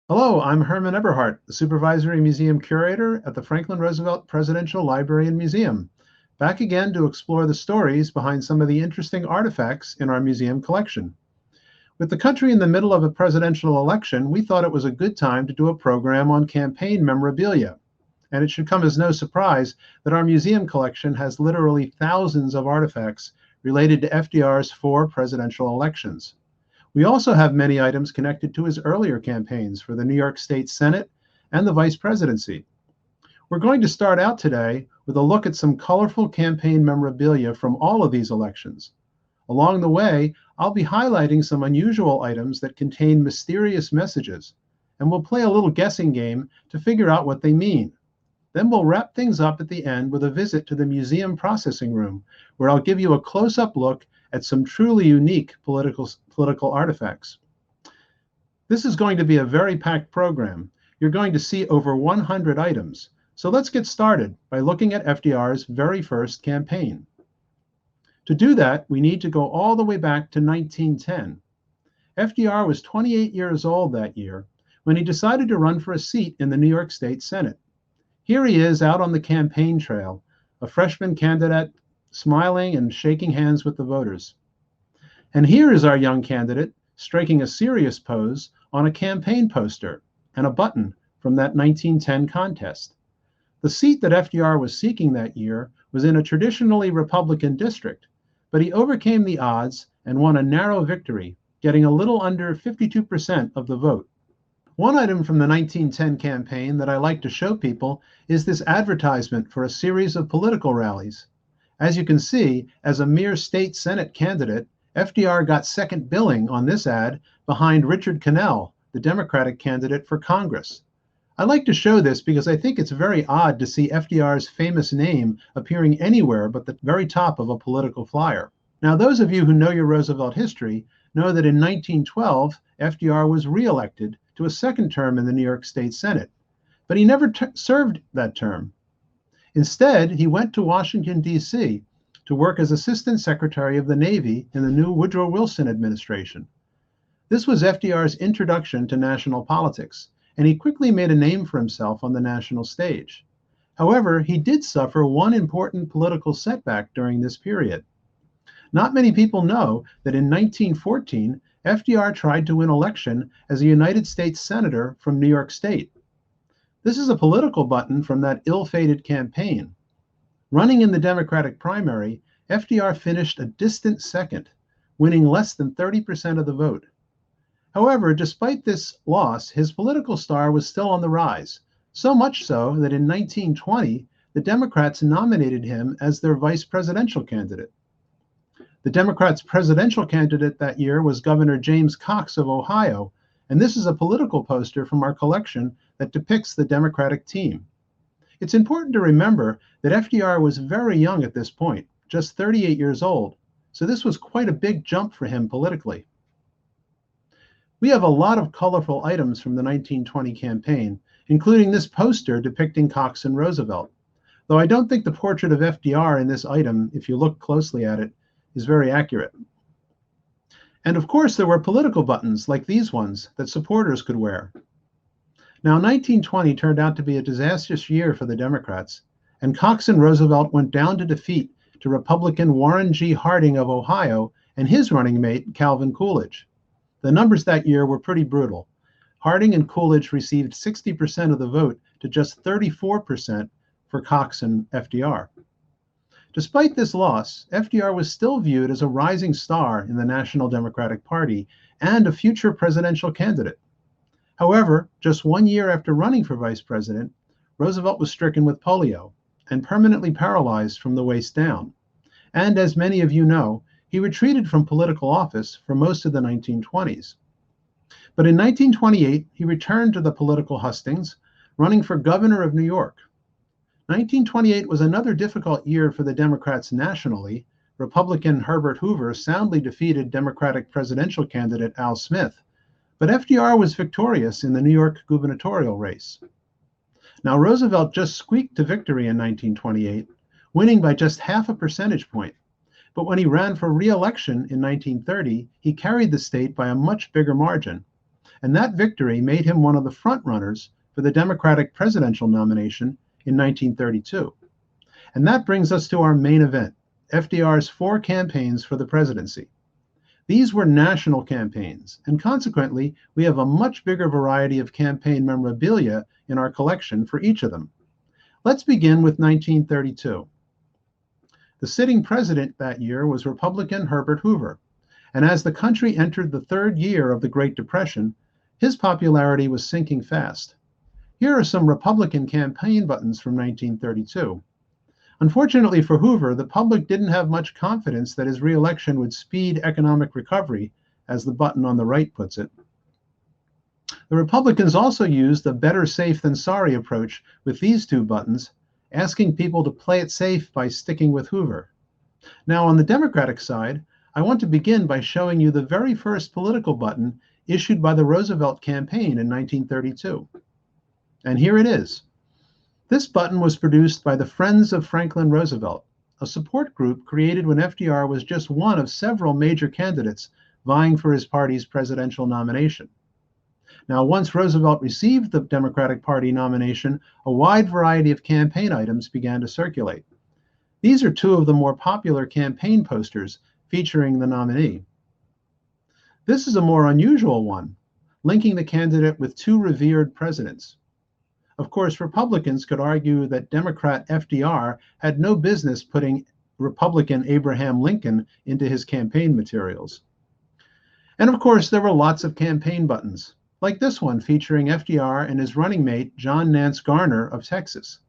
Hello, I'm Herman Eberhardt, the Supervisory Museum Curator at the Franklin Roosevelt Presidential Library and Museum, back again to explore the stories behind some of the interesting artifacts in our museum collection. With the country in the middle of a presidential election, we thought it was a good time to do a program on campaign memorabilia. And it should come as no surprise that our museum collection has literally thousands of artifacts related to FDR's 4 presidential elections. We also have many items connected to his earlier campaigns for the New York State Senate and the vice presidency. We're going to start out today with a look at some colorful campaign memorabilia from all of these elections. Along the way, I'll be highlighting some unusual items that contain mysterious messages, and we'll play a little guessing game to figure out what they mean. Then we'll wrap things up at the end with a visit to the museum processing room, where I'll give you a close-up look at some truly unique political artifacts. This is going to be a very packed program. You're going to see over 100 items. So let's get started by looking at FDR's very first campaign. To do that, we need to go all the way back to 1910. FDR was 28 years old that year when he decided to run for a seat in the New York State Senate. Here he is out on the campaign trail, a freshman candidate smiling and shaking hands with the voters. And here is our young candidate striking a serious pose on a campaign poster and a button from that 1910 contest. The seat that FDR was seeking that year was in a traditionally Republican district, but he overcame the odds and won a narrow victory, getting a little under 52% of the vote. One item from the 1910 campaign that I like to show people is this advertisement for a series of political rallies. As you can see, as a mere state Senate candidate, FDR got second billing on this ad behind Richard Cannell, the Democratic candidate for Congress. I like to show this because I think it's very odd to see FDR's famous name appearing anywhere but the very top of a political flyer. Now, those of you who know your Roosevelt history know that in 1912, FDR was reelected to a second term in the New York State Senate, but he never served that term. Instead, he went to Washington, D.C. to work as Assistant Secretary of the Navy in the new Woodrow Wilson administration. This was FDR's introduction to national politics, and he quickly made a name for himself on the national stage. However, he did suffer one important political setback during this period. Not many people know that in 1914, FDR tried to win election as a United States Senator from New York State. This is a political button from that ill-fated campaign. Running in the Democratic primary, FDR finished a distant second, winning less than 30% of the vote. However, despite this loss, his political star was still on the rise, so much so that in 1920, the Democrats nominated him as their vice presidential candidate. The Democrats' presidential candidate that year was Governor James Cox of Ohio, and this is a political poster from our collection that depicts the Democratic team. It's important to remember that FDR was very young at this point, just 38 years old, so this was quite a big jump for him politically. We have a lot of colorful items from the 1920 campaign, including this poster depicting Cox and Roosevelt, though I don't think the portrait of FDR in this item, if you look closely at it, is very accurate. And of course, there were political buttons like these ones that supporters could wear. Now, 1920 turned out to be a disastrous year for the Democrats, and Cox and Roosevelt went down to defeat to Republican Warren G. Harding of Ohio and his running mate, Calvin Coolidge. The numbers that year were pretty brutal. Harding and Coolidge received 60% of the vote to just 34% for Cox and FDR. Despite this loss, FDR was still viewed as a rising star in the National Democratic Party and a future presidential candidate. However, just 1 year after running for vice president, Roosevelt was stricken with polio and permanently paralyzed from the waist down. And as many of you know, he retreated from political office for most of the 1920s. But in 1928, he returned to the political hustings, running for governor of New York. 1928 was another difficult year for the Democrats nationally. Republican Herbert Hoover soundly defeated Democratic presidential candidate Al Smith, but FDR was victorious in the New York gubernatorial race. Now, Roosevelt just squeaked to victory in 1928, winning by just half a percentage point. But when he ran for re-election in 1930, he carried the state by a much bigger margin. and that victory made him one of the frontrunners for the Democratic presidential nomination in 1932. And that brings us to our main event, FDR's 4 campaigns for the presidency. These were national campaigns, and consequently, we have a much bigger variety of campaign memorabilia in our collection for each of them. Let's begin with 1932. The sitting president that year was Republican Herbert Hoover, and as the country entered the 3rd year of the Great Depression, his popularity was sinking fast. Here are some Republican campaign buttons from 1932. Unfortunately for Hoover, the public didn't have much confidence that his re-election would speed economic recovery, as the button on the right puts it. The Republicans also used a better safe than sorry approach with these 2 buttons, asking people to play it safe by sticking with Hoover. Now, on the Democratic side, I want to begin by showing you the very first political button issued by the Roosevelt campaign in 1932. And here it is. This button was produced by the Friends of Franklin Roosevelt, a support group created when FDR was just one of several major candidates vying for his party's presidential nomination. Now, once Roosevelt received the Democratic Party nomination, a wide variety of campaign items began to circulate. These are 2 of the more popular campaign posters featuring the nominee. This is a more unusual one, linking the candidate with 2 revered presidents. Of course, Republicans could argue that Democrat FDR had no business putting Republican Abraham Lincoln into his campaign materials. And of course, there were lots of campaign buttons, like this one featuring FDR and his running mate, John Nance Garner of Texas.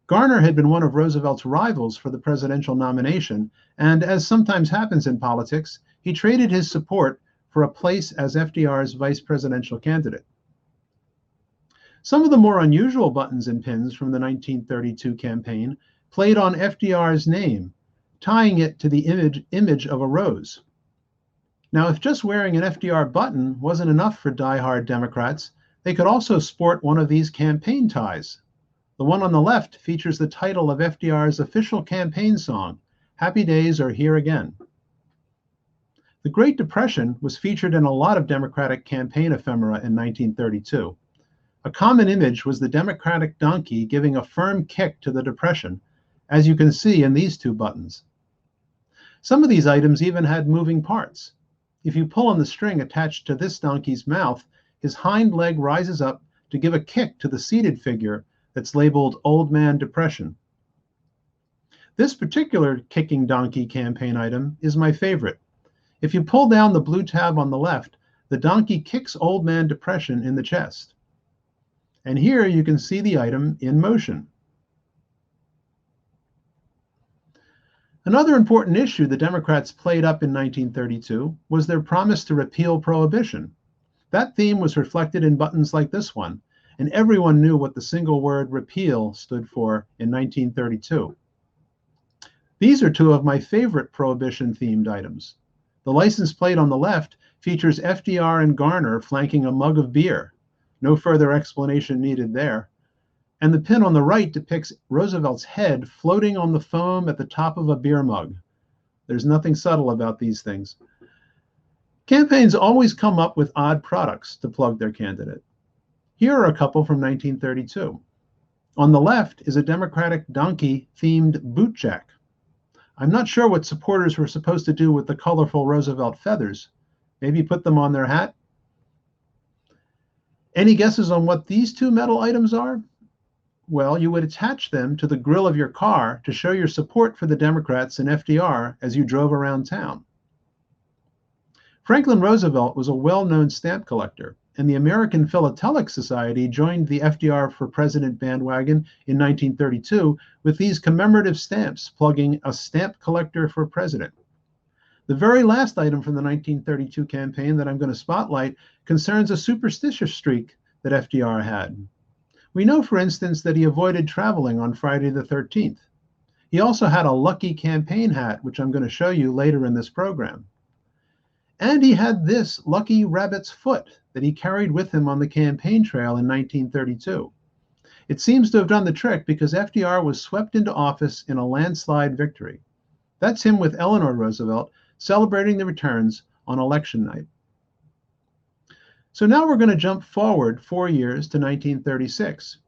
Garner had been one of Roosevelt's rivals for the presidential nomination, and as sometimes happens in politics, he traded his support for a place as FDR's vice presidential candidate. Some of the more unusual buttons and pins from the 1932 campaign played on FDR's name, tying it to the image of a rose. Now, if just wearing an FDR button wasn't enough for die-hard Democrats, they could also sport one of these campaign ties. The one on the left features the title of FDR's official campaign song, "Happy Days Are Here Again." The Great Depression was featured in a lot of Democratic campaign ephemera in 1932. A common image was the Democratic donkey giving a firm kick to the Depression, as you can see in these 2 buttons. Some of these items even had moving parts. If you pull on the string attached to this donkey's mouth, his hind leg rises up to give a kick to the seated figure that's labeled Old Man Depression. This particular kicking donkey campaign item is my favorite. If you pull down the blue tab on the left, the donkey kicks Old Man Depression in the chest. And here you can see the item in motion. Another important issue the Democrats played up in 1932 was their promise to repeal prohibition. That theme was reflected in buttons like this one, and everyone knew what the single word repeal stood for in 1932. These are 2 of my favorite prohibition-themed items. The license plate on the left features FDR and Garner flanking a mug of beer. No further explanation needed there. And the pin on the right depicts Roosevelt's head floating on the foam at the top of a beer mug. There's nothing subtle about these things. Campaigns always come up with odd products to plug their candidate. Here are a couple from 1932. On the left is a Democratic donkey-themed boot jack. I'm not sure what supporters were supposed to do with the colorful Roosevelt feathers. Maybe put them on their hat? Any guesses on what these 2 metal items are? Well, you would attach them to the grill of your car to show your support for the Democrats and FDR as you drove around town. Franklin Roosevelt was a well-known stamp collector, and the American Philatelic Society joined the FDR for President bandwagon in 1932 with these commemorative stamps plugging a stamp collector for president. The very last item from the 1932 campaign that I'm going to spotlight concerns a superstitious streak that FDR had. We know, for instance, that he avoided traveling on Friday the 13th. He also had a lucky campaign hat, which I'm going to show you later in this program. And he had this lucky rabbit's foot that he carried with him on the campaign trail in 1932. It seems to have done the trick because FDR was swept into office in a landslide victory. That's him with Eleanor Roosevelt celebrating the returns on election night. So now we're going to jump forward 4 years to 1936.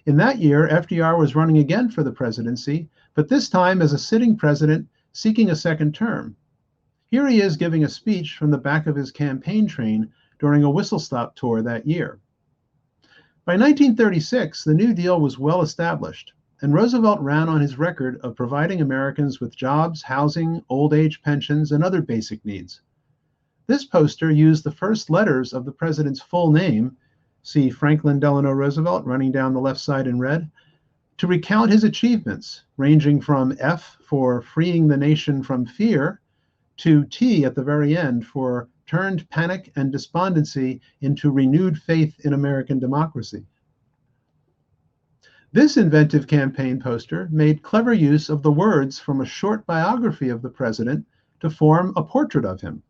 In that year, FDR was running again for the presidency, but this time as a sitting president seeking a second term. Here he is giving a speech from the back of his campaign train during a whistle-stop tour that year. By 1936, the New Deal was well established, and Roosevelt ran on his record of providing Americans with jobs, housing, old age pensions, and other basic needs. This poster used the first letters of the president's full name, see Franklin Delano Roosevelt running down the left side in red, to recount his achievements, ranging from F for freeing the nation from fear to T at the very end for turned panic and despondency into renewed faith in American democracy. This inventive campaign poster made clever use of the words from a short biography of the president to form a portrait of him.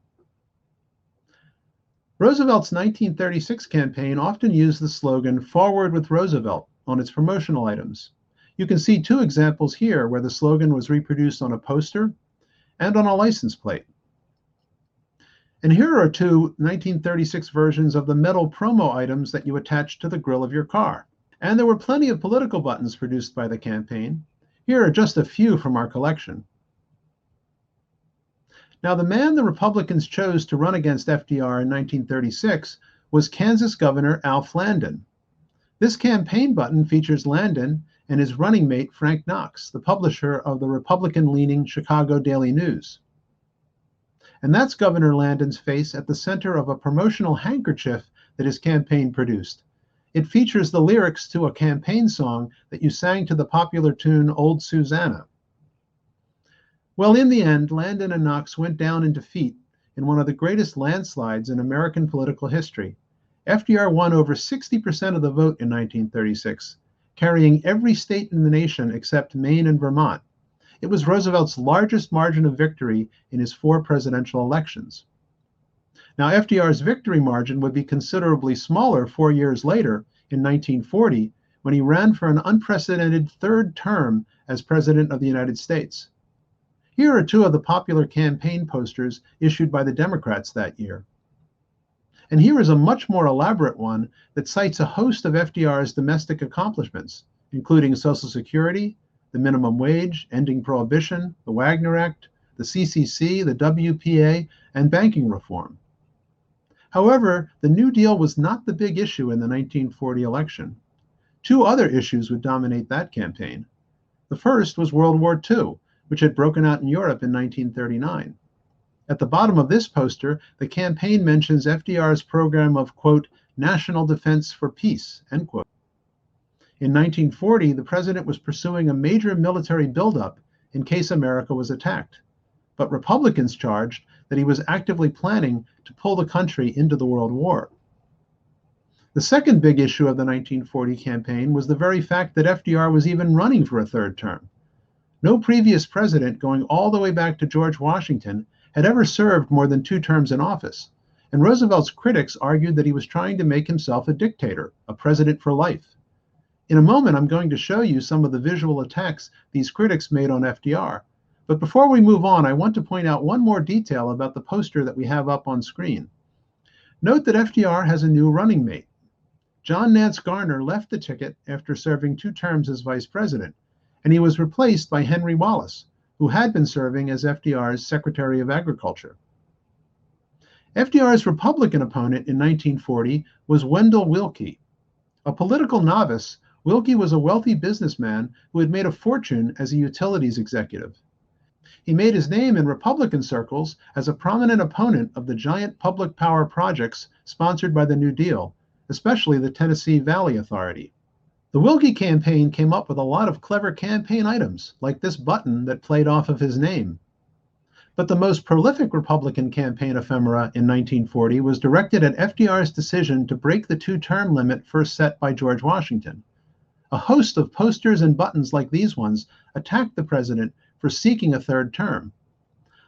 Roosevelt's 1936 campaign often used the slogan "Forward with Roosevelt" on its promotional items. You can see two examples here where the slogan was reproduced on a poster and on a license plate. And here are two 1936 versions of the metal promo items that you attach to the grille of your car. And there were plenty of political buttons produced by the campaign. Here are just a few from our collection. Now, the man the Republicans chose to run against FDR in 1936 was Kansas Governor Alf Landon. This campaign button features Landon and his running mate Frank Knox, the publisher of the Republican-leaning Chicago Daily News. And that's Governor Landon's face at the center of a promotional handkerchief that his campaign produced. It features the lyrics to a campaign song that you sang to the popular tune Old Susanna. Well, in the end, Landon and Knox went down in defeat in one of the greatest landslides in American political history. FDR won over 60% of the vote in 1936, carrying every state in the nation except Maine and Vermont. It was Roosevelt's largest margin of victory in his 4 presidential elections. Now, FDR's victory margin would be considerably smaller 4 years later, in 1940, when he ran for an unprecedented 3rd term as President of the United States. Here are two of the popular campaign posters issued by the Democrats that year. And here is a much more elaborate one that cites a host of FDR's domestic accomplishments, including Social Security, the minimum wage, ending prohibition, the Wagner Act, the CCC, the WPA, and banking reform. However, the New Deal was not the big issue in the 1940 election. 2 other issues would dominate that campaign. The first was World War II, which had broken out in Europe in 1939. At the bottom of this poster, the campaign mentions FDR's program of, quote, national defense for peace, end quote. In 1940, the president was pursuing a major military buildup in case America was attacked. But Republicans charged that he was actively planning to pull the country into the World War. The second big issue of the 1940 campaign was the very fact that FDR was even running for a 3rd term. No previous president, going all the way back to George Washington, had ever served more than 2 terms in office, and Roosevelt's critics argued that he was trying to make himself a dictator, a president for life. In a moment, I'm going to show you some of the visual attacks these critics made on FDR. But before we move on, I want to point out one more detail about the poster that we have up on screen. Note that FDR has a new running mate. John Nance Garner left the ticket after serving 2 terms as vice president, and he was replaced by Henry Wallace, who had been serving as FDR's Secretary of Agriculture. FDR's Republican opponent in 1940 was Wendell Willkie. A political novice, Willkie was a wealthy businessman who had made a fortune as a utilities executive. He made his name in Republican circles as a prominent opponent of the giant public power projects sponsored by the New Deal, especially the Tennessee Valley Authority. The Willkie campaign came up with a lot of clever campaign items, like this button that played off of his name. But the most prolific Republican campaign ephemera in 1940 was directed at FDR's decision to break the 2-term limit first set by George Washington. A host of posters and buttons like these ones attacked the president for seeking a 3rd term.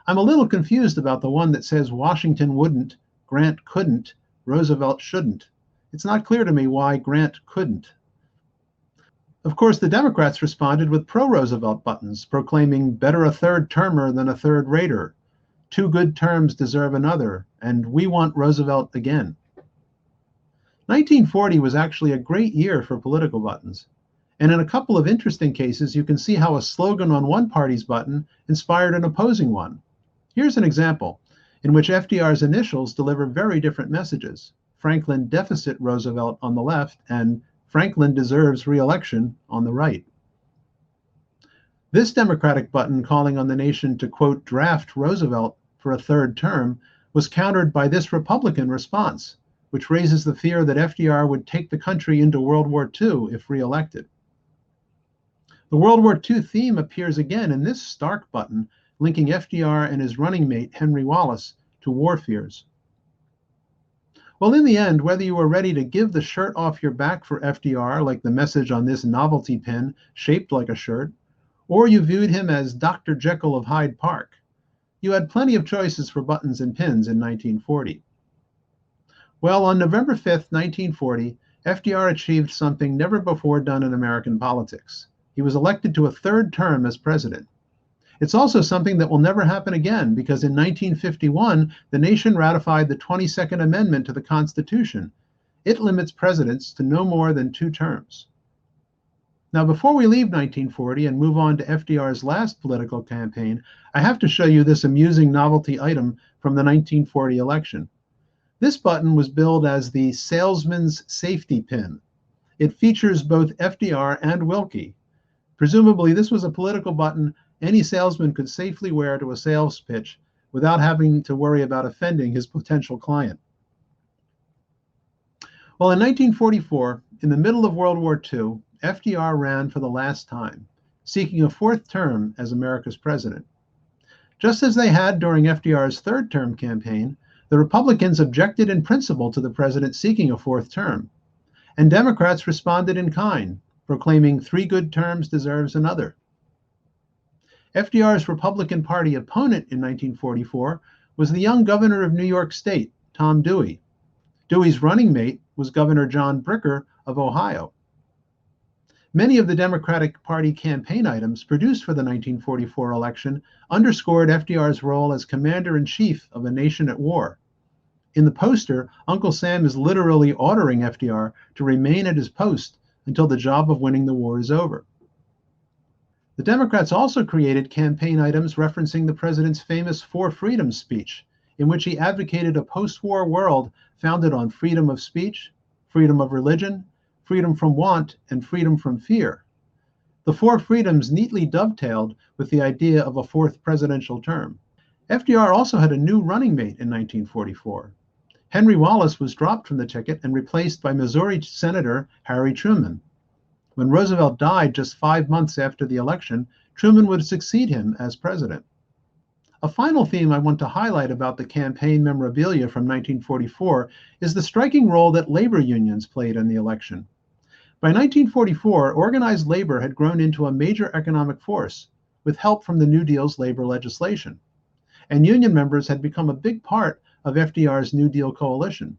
I'm a little confused about the one that says Washington wouldn't, Grant couldn't, Roosevelt shouldn't. It's not clear to me why Grant couldn't. Of course, the Democrats responded with pro-Roosevelt buttons, proclaiming better a 3rd termer than a 3rd rater, 2 good terms deserve another, and we want Roosevelt again. 1940 was actually a great year for political buttons. And in a couple of interesting cases, you can see how a slogan on one party's button inspired an opposing one. Here's an example in which FDR's initials deliver very different messages. Franklin Deficit Roosevelt on the left and Franklin Deserves Re-election on the right. This Democratic button calling on the nation to, quote, draft Roosevelt for a third term was countered by this Republican response, which raises the fear that FDR would take the country into World War II if re-elected. The World War II theme appears again in this stark button, linking FDR and his running mate, Henry Wallace, to war fears. Well, in the end, whether you were ready to give the shirt off your back for FDR, like the message on this novelty pin shaped like a shirt, or you viewed him as Dr. Jekyll of Hyde Park, you had plenty of choices for buttons and pins in 1940. Well, on November 5th, 1940, FDR achieved something never before done in American politics. He was elected to a third term as president. It's also something that will never happen again because in 1951, the nation ratified the 22nd Amendment to the Constitution. It limits presidents to no more than 2 terms. Now, before we leave 1940 and move on to FDR's last political campaign, I have to show you this amusing novelty item from the 1940 election. This button was billed as the salesman's safety pin. It features both FDR and Willkie. Presumably, this was a political button any salesman could safely wear to a sales pitch without having to worry about offending his potential client. Well, in 1944, in the middle of World War II, FDR ran for the last time, seeking a 4th term as America's president. Just as they had during FDR's 3rd term campaign, the Republicans objected in principle to the president seeking a 4th term, and Democrats responded in kind, proclaiming 3 good terms deserves another. FDR's Republican Party opponent in 1944 was the young governor of New York State, Tom Dewey. Dewey's running mate was Governor John Bricker of Ohio. Many of the Democratic Party campaign items produced for the 1944 election underscored FDR's role as commander-in-chief of a nation at war. In the poster, Uncle Sam is literally ordering FDR to remain at his post until the job of winning the war is over. The Democrats also created campaign items referencing the president's famous 4 Freedoms speech, in which he advocated a post-war world founded on freedom of speech, freedom of religion, freedom from want, and freedom from fear. The 4 freedoms neatly dovetailed with the idea of a 4th presidential term. FDR also had a new running mate in 1944. Henry Wallace was dropped from the ticket and replaced by Missouri Senator Harry Truman. When Roosevelt died just 5 months after the election, Truman would succeed him as president. A final theme I want to highlight about the campaign memorabilia from 1944 is the striking role that labor unions played in the election. By 1944, organized labor had grown into a major economic force, with help from the New Deal's labor legislation. And union members had become a big part of FDR's New Deal coalition.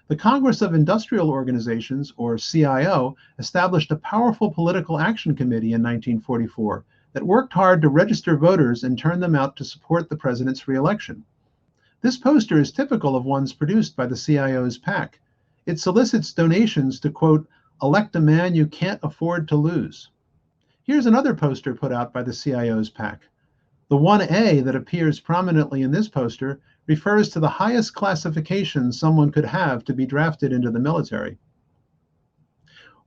The Congress of Industrial Organizations, or CIO, established a powerful political action committee in 1944 that worked hard to register voters and turn them out to support the president's re-election. This poster is typical of ones produced by the CIO's PAC. It solicits donations to, quote, elect a man you can't afford to lose. Here's another poster put out by the CIO's PAC. The 1A that appears prominently in this poster refers to the highest classification someone could have to be drafted into the military.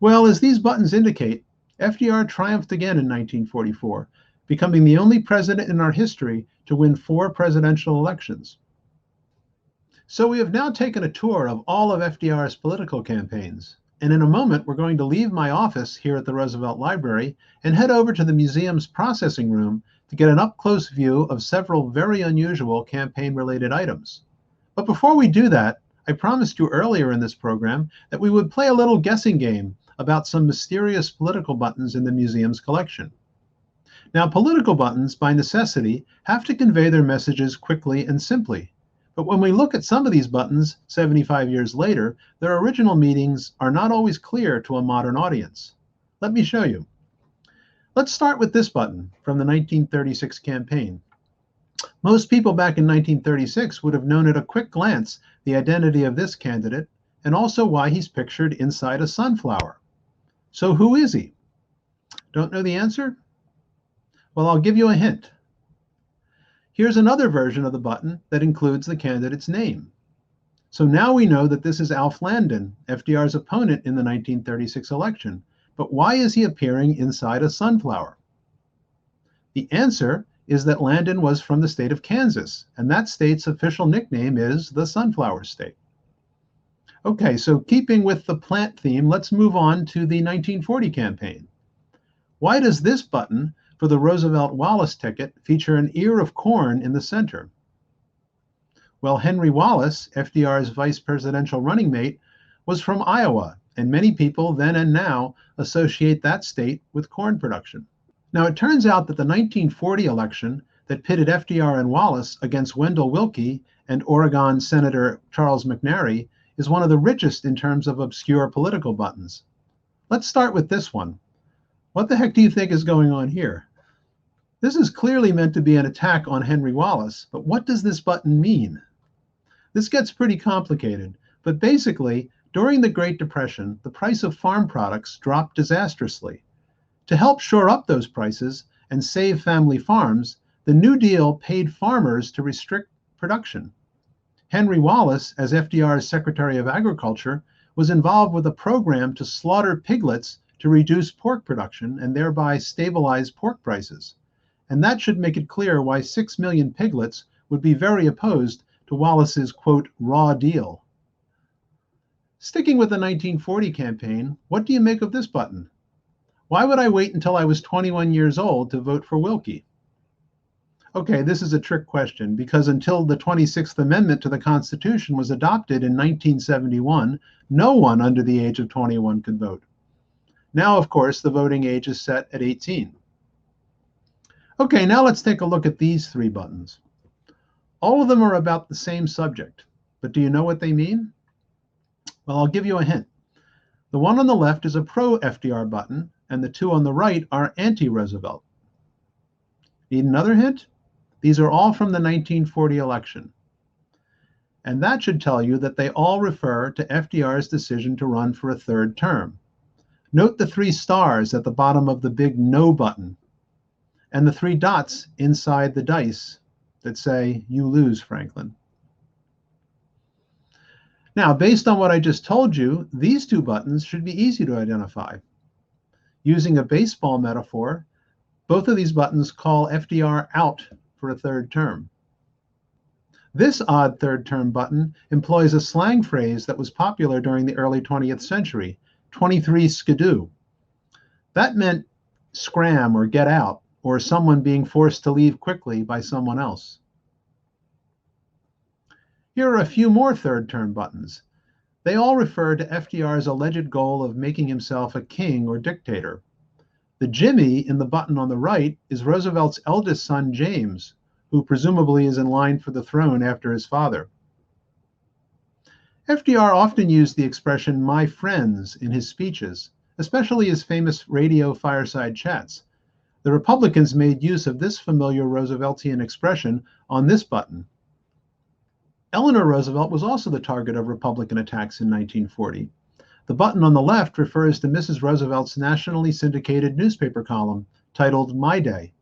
Well, as these buttons indicate, FDR triumphed again in 1944, becoming the only president in our history to win 4 presidential elections. So we have now taken a tour of all of FDR's political campaigns, and in a moment we're going to leave my office here at the Roosevelt Library and head over to the museum's processing room to get an up-close view of several very unusual campaign-related items. But before we do that, I promised you earlier in this program that we would play a little guessing game about some mysterious political buttons in the museum's collection. Now, political buttons, by necessity, have to convey their messages quickly and simply. But when we look at some of these buttons 75 years later, their original meanings are not always clear to a modern audience. Let me show you. Let's start with this button from the 1936 campaign. Most people back in 1936 would have known at a quick glance the identity of this candidate, and also why he's pictured inside a sunflower. So who is he? Don't know the answer? Well, I'll give you a hint. Here's another version of the button that includes the candidate's name. So now we know that this is Alf Landon, FDR's opponent in the 1936 election. But why is he appearing inside a sunflower? The answer is that Landon was from the state of Kansas, and that state's official nickname is the Sunflower State. Okay, so keeping with the plant theme, let's move on to the 1940 campaign. Why does this button for the Roosevelt-Wallace ticket feature an ear of corn in the center? Well, Henry Wallace, FDR's vice presidential running mate, was from Iowa, and many people then and now associate that state with corn production. Now, it turns out that the 1940 election that pitted FDR and Wallace against Wendell Willkie and Oregon Senator Charles McNary is one of the richest in terms of obscure political buttons. Let's start with this one. What the heck do you think is going on here? This is clearly meant to be an attack on Henry Wallace, but what does this button mean? This gets pretty complicated, but basically, during the Great Depression, the price of farm products dropped disastrously. To help shore up those prices and save family farms, the New Deal paid farmers to restrict production. Henry Wallace, as FDR's Secretary of Agriculture, was involved with a program to slaughter piglets to reduce pork production and thereby stabilize pork prices. And that should make it clear why 6 million piglets would be very opposed to Wallace's, quote, raw deal. Sticking with the 1940 campaign, what do you make of this button? Why would I wait until I was 21 years old to vote for Willkie? Okay, this is a trick question because until the 26th Amendment to the Constitution was adopted in 1971, no one under the age of 21 could vote. Now, of course, the voting age is set at 18. Okay, now let's take a look at these three buttons. All of them are about the same subject, but do you know what they mean? Well, I'll give you a hint. The one on the left is a pro-FDR button, and the two on the right are anti-Roosevelt. Need another hint? These are all from the 1940 election. And that should tell you that they all refer to FDR's decision to run for a third term. Note the three stars at the bottom of the big no button, and the three dots inside the dice that say, you lose, Franklin. Now, based on what I just told you, these two buttons should be easy to identify. Using a baseball metaphor, both of these buttons call FDR out for a third term. This odd third term button employs a slang phrase that was popular during the early 20th century, 23 skidoo. That meant scram or get out, or someone being forced to leave quickly by someone else. Here are a few more third-term buttons. They all refer to FDR's alleged goal of making himself a king or dictator. The Jimmy in the button on the right is Roosevelt's eldest son, James, who presumably is in line for the throne after his father. FDR often used the expression "my friends" in his speeches, especially his famous radio fireside chats. The Republicans made use of this familiar Rooseveltian expression on this button. Eleanor Roosevelt was also the target of Republican attacks in 1940. The button on the left refers to Mrs. Roosevelt's nationally syndicated newspaper column titled My Day.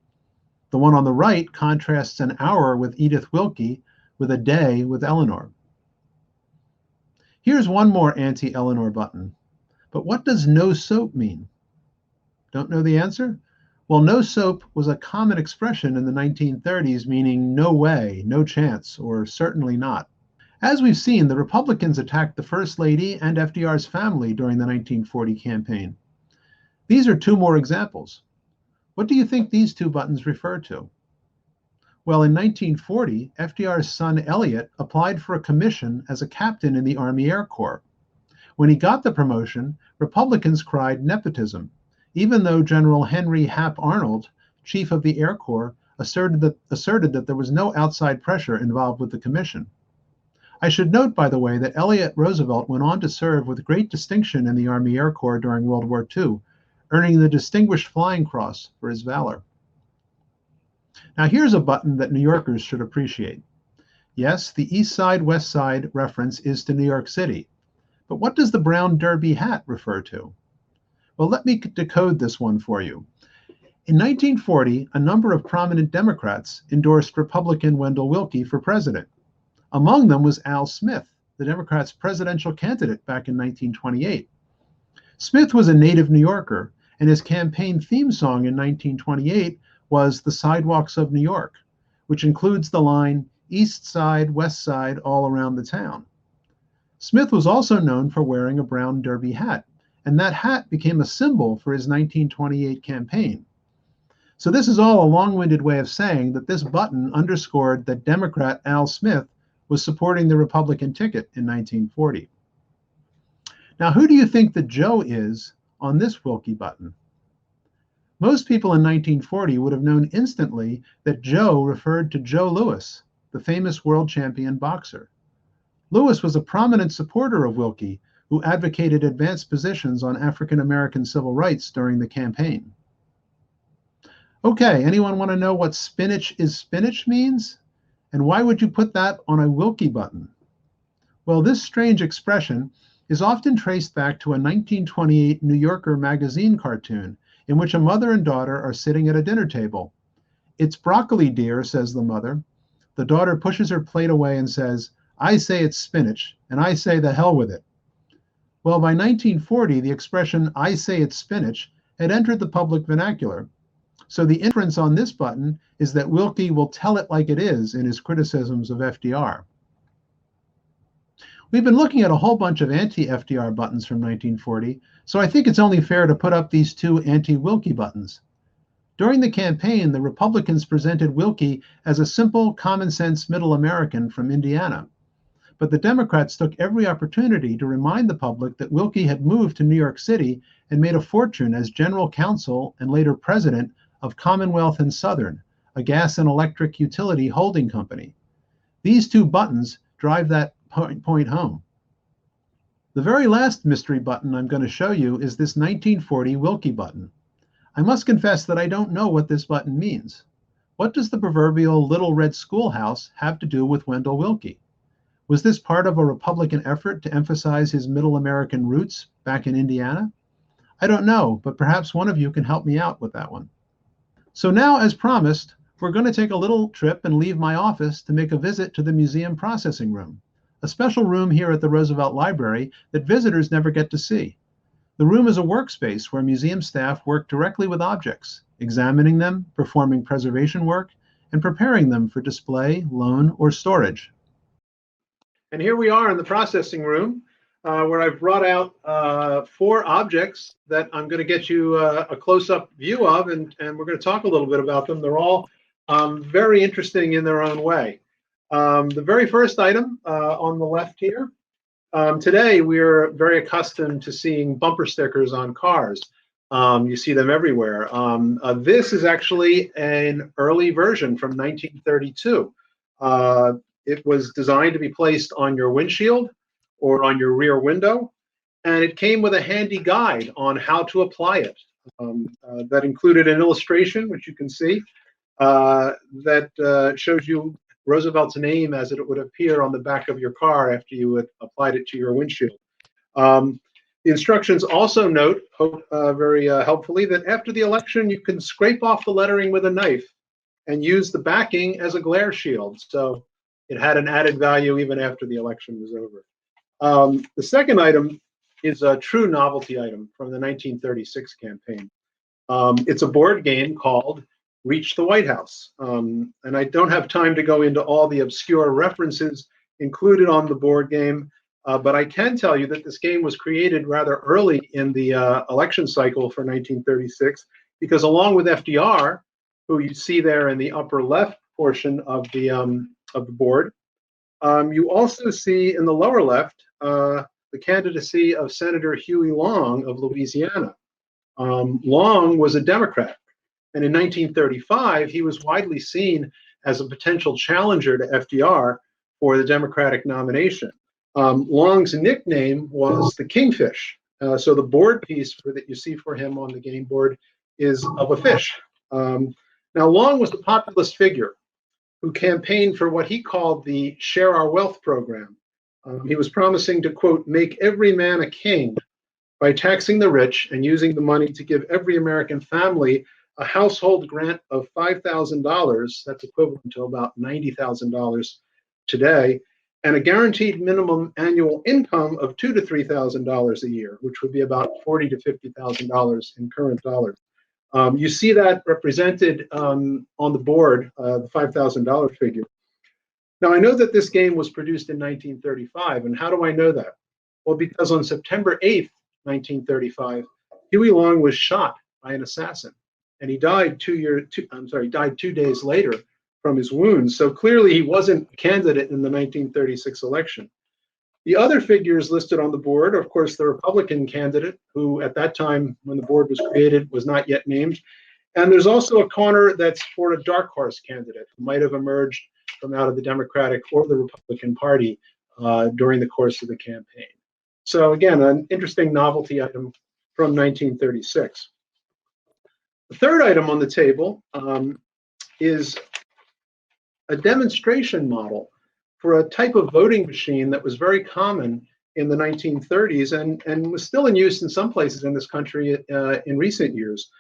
The one on the right contrasts an hour with Edith Willkie with a day with Eleanor. Here's one more anti-Eleanor button. But what does no soap mean? Don't know the answer? Well, no soap was a common expression in the 1930s, meaning no way, no chance, or certainly not. As we've seen, the Republicans attacked the First Lady and FDR's family during the 1940 campaign. These are two more examples. What do you think these two buttons refer to? Well, in 1940, FDR's son Elliot applied for a commission as a captain in the Army Air Corps. When he got the promotion, Republicans cried nepotism, even though General Henry Hap Arnold, chief of the Air Corps, asserted that there was no outside pressure involved with the commission. I should note, by the way, that Elliot Roosevelt went on to serve with great distinction in the Army Air Corps during World War II, earning the Distinguished Flying Cross for his valor. Now here's a button that New Yorkers should appreciate. Yes, the East Side, West Side reference is to New York City, But what does the brown derby hat refer to? Well, let me decode this one for you. In 1940, a number of prominent Democrats endorsed Republican Wendell Willkie for president. Among them was Al Smith, the Democrats' presidential candidate back in 1928. Smith was a native New Yorker, and his campaign theme song in 1928 was The Sidewalks of New York, which includes the line, East Side, West Side, all around the town. Smith was also known for wearing a brown derby hat, and that hat became a symbol for his 1928 campaign. So this is all a long-winded way of saying that this button underscored that Democrat Al Smith was supporting the Republican ticket in 1940. Now, who do you think that Joe is on this Willkie button? Most people in 1940 would have known instantly that Joe referred to Joe Louis, the famous world champion boxer. Louis was a prominent supporter of Willkie, who advocated advanced positions on African American civil rights during the campaign. Okay, anyone want to know what spinach is spinach means? And why would you put that on a Willkie button? Well, this strange expression is often traced back to a 1928 New Yorker magazine cartoon in which a mother and daughter are sitting at a dinner table. "It's broccoli, dear," says the mother. The daughter pushes her plate away and says, "I say it's spinach, and I say the hell with it." Well, by 1940, the expression, "I say it's spinach," had entered the public vernacular. So the inference on this button is that Willkie will tell it like it is in his criticisms of FDR. We've been looking at a whole bunch of anti-FDR buttons from 1940, so I think it's only fair to put up these two anti-Willkie buttons. During the campaign, the Republicans presented Willkie as a simple, common-sense middle American from Indiana. But the Democrats took every opportunity to remind the public that Willkie had moved to New York City and made a fortune as general counsel and later president of Commonwealth and Southern, a gas and electric utility holding company. These two buttons drive that point home. The very last mystery button I'm going to show you is this 1940 Willkie button. I must confess that I don't know what this button means. What does the proverbial little red schoolhouse have to do with Wendell Willkie? Was this part of a Republican effort to emphasize his middle American roots back in Indiana? I don't know, but perhaps one of you can help me out with that one. So now, as promised, we're going to take a little trip and leave my office to make a visit to the museum processing room, a special room here at the Roosevelt Library that visitors never get to see. The room is a workspace where museum staff work directly with objects, examining them, performing preservation work, and preparing them for display, loan, or storage. And here we are in the processing room, where I've brought out 4 objects that I'm going to get you a close-up view of, and we're going to talk a little bit about them. They're all very interesting in their own way. The very first item on the left here, today we're very accustomed to seeing bumper stickers on cars. You see them everywhere. This is actually an early version from 1932. It was designed to be placed on your windshield or on your rear window, and it came with a handy guide on how to apply it. That included an illustration, which you can see, that shows you Roosevelt's name as it would appear on the back of your car after you had applied it to your windshield. The instructions also note, very helpfully, that after the election, you can scrape off the lettering with a knife and use the backing as a glare shield. So it had an added value even after the election was over. The second item is a true novelty item from the 1936 campaign. It's a board game called Reach the White House. And I don't have time to go into all the obscure references included on the board game, but I can tell you that this game was created rather early in the election cycle for 1936, because along with FDR, who you see there in the upper left portion of the board, you also see in the lower left the candidacy of Senator Huey Long of Louisiana. Long was a Democrat, and in 1935, he was widely seen as a potential challenger to FDR for the Democratic nomination. Long's nickname was the Kingfish. So the board piece that you see for him on the game board is of a fish. Now, Long was a populist figure who campaigned for what he called the Share Our Wealth program. He was promising to, quote, make every man a king by taxing the rich and using the money to give every American family a household grant of $5,000. That's equivalent to about $90,000 today, and a guaranteed minimum annual income of $2,000 to $3,000 a year, which would be about $40,000 to $50,000 in current dollars. You see that represented on the board, the $5,000 figure. Now, I know that this game was produced in 1935, and how do I know that? Well, because on September 8th, 1935, Huey Long was shot by an assassin, and he died 2 days later from his wounds. So clearly, he wasn't a candidate in the 1936 election. The other figures listed on the board, of course, the Republican candidate, who at that time, when the board was created, was not yet named. And there's also a corner that's for a dark horse candidate who might have emerged from out of the Democratic or the Republican Party during the course of the campaign. So again, an interesting novelty item from 1936. The third item on the table is a demonstration model for a type of voting machine that was very common in the 1930s and was still in use in some places in this country in recent years.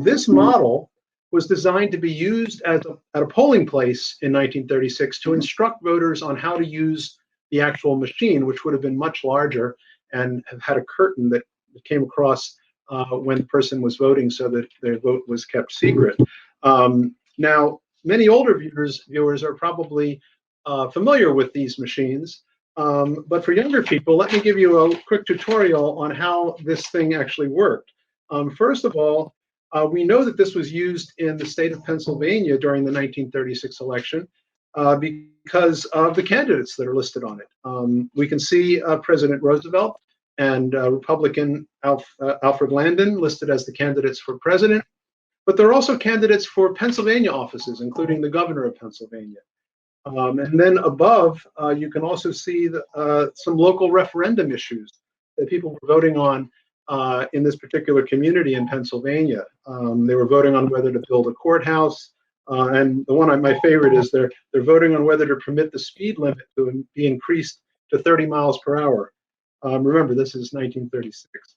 This model was designed to be used at a polling place in 1936 to instruct voters on how to use the actual machine, which would have been much larger and have had a curtain that came across when the person was voting so that their vote was kept secret. Now, many older viewers are probably familiar with these machines, but for younger people, let me give you a quick tutorial on how this thing actually worked. First of all, we know that this was used in the state of Pennsylvania during the 1936 election because of the candidates that are listed on it. We can see President Roosevelt and Republican Alfred Landon listed as the candidates for president, but there are also candidates for Pennsylvania offices, including the governor of Pennsylvania. And then above, you can also see some local referendum issues that people were voting on in this particular community in Pennsylvania. They were voting on whether to build a courthouse, and the one my favorite is they're voting on whether to permit the speed limit to be increased to 30 miles per hour. Remember, this is 1936.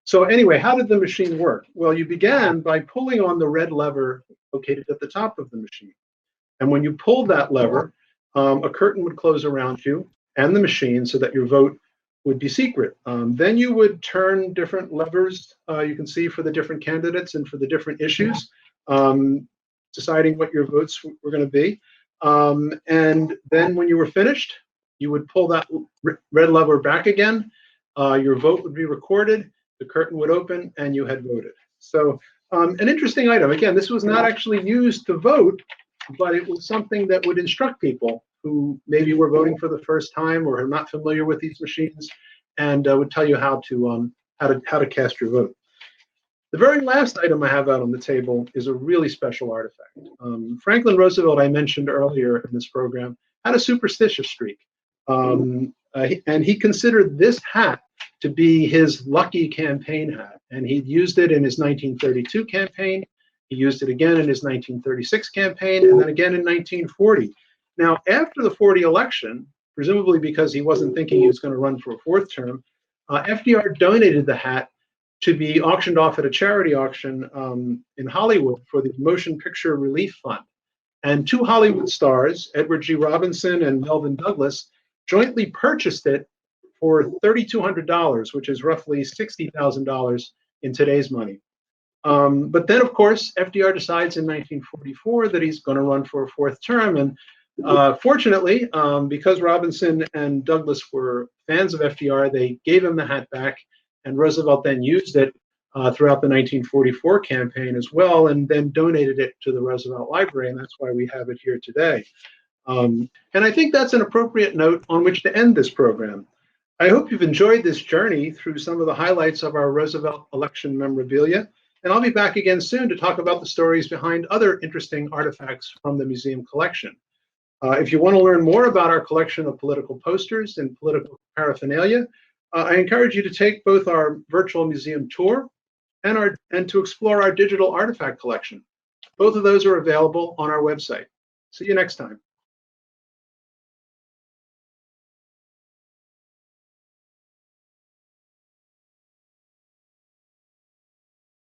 So anyway, how did the machine work? Well, you began by pulling on the red lever located at the top of the machine. And when you pulled that lever, a curtain would close around you and the machine so that your vote would be secret. Then you would turn different levers, you can see, for the different candidates and for the different issues, deciding what your votes were going to be. And then when you were finished, you would pull that red lever back again. Your vote would be recorded, the curtain would open, and you had voted. So an interesting item. Again, this was not actually used to vote, but it was something that would instruct people who maybe were voting for the first time or are not familiar with these machines, and would tell you how to cast your vote. The very last item I have out on the table is a really special artifact. Franklin Roosevelt, I mentioned earlier in this program, had a superstitious streak, and he considered this hat to be his lucky campaign hat, and he used it in his 1932 campaign. He used it again in his 1936 campaign, and then again in 1940. Now, after the 40 election, presumably because he wasn't thinking he was going to run for a fourth term, FDR donated the hat to be auctioned off at a charity auction in Hollywood for the Motion Picture Relief Fund. And two Hollywood stars, Edward G. Robinson and Melvyn Douglas, jointly purchased it for $3,200, which is roughly $60,000 in today's money. But then, of course, FDR decides in 1944 that he's going to run for a fourth term. And fortunately, because Robinson and Douglas were fans of FDR, they gave him the hat back. And Roosevelt then used it throughout the 1944 campaign as well, and then donated it to the Roosevelt Library. And that's why we have it here today. And I think that's an appropriate note on which to end this program. I hope you've enjoyed this journey through some of the highlights of our Roosevelt election memorabilia. And I'll be back again soon to talk about the stories behind other interesting artifacts from the museum collection. If you want to learn more about our collection of political posters and political paraphernalia, I encourage you to take both our virtual museum tour and to explore our digital artifact collection. Both of those are available on our website. See you next time.